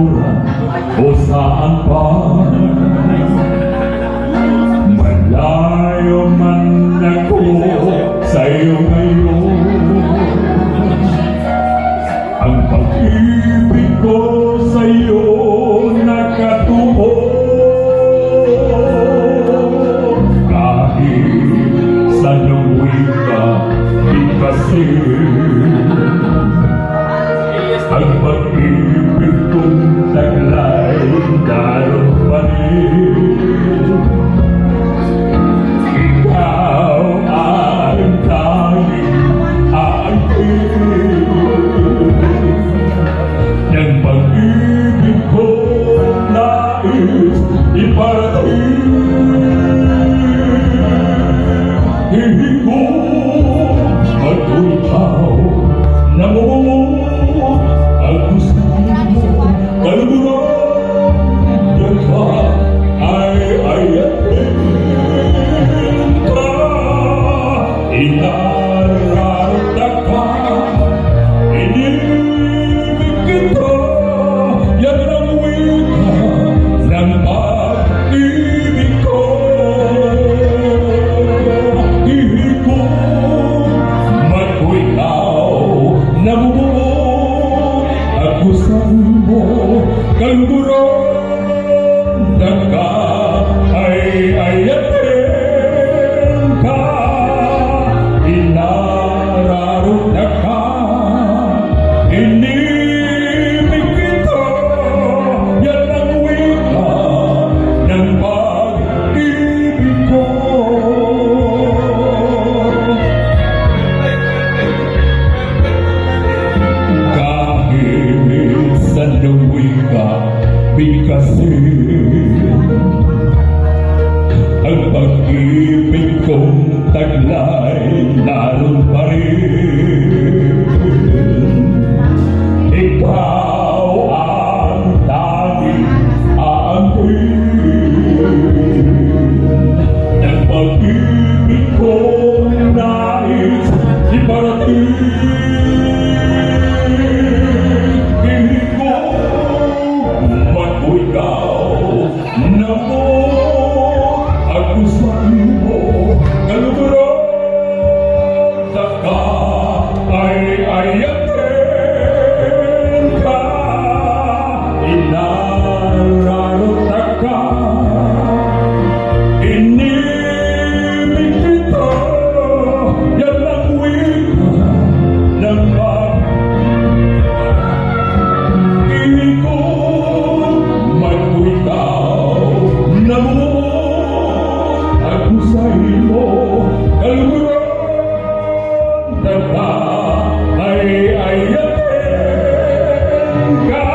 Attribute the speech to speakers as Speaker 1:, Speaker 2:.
Speaker 1: kanluran o saan pa. Malayo man ako sa'yo ngayon, ang pag-ibig ko sa'yo nakatuon. Kahit sa luwi ka, di kasi ang pag-ibig kong taglay daron pa rin. Ikaw ang tanging aking ng pag-ibig kong nais iparating. Hindi ko matulpaw na mamamot ang gusto mo. Kaluluran ka ay ayatin ka. Inararta ka, inibig kita. Yan ang wika ng pag-ibig ko. Hindi ko mag-ikaw na bumuo. Ako sa'yo mo, kaluluran ka ay ayatin ka. Inararta ka, inibig kita. Yan ang wika ng pag-ibig ko. Kahit sa luwi ka, bigkasin ang pag-ibig kong taglay naroon pa rin. Ikaw ang tanging aangkin ng pag-ibig kong nais iparating. Hindi ko mag-ikaw na mo. Ako sa'yo mo, kaluluran ka ay ayatin ka. Inararta ka, inibig kita. Yan ang wika ng pag-ibig ko. Mag-ikaw na mo. Ako sa'yo, kaluluran ka ay ayatin ka.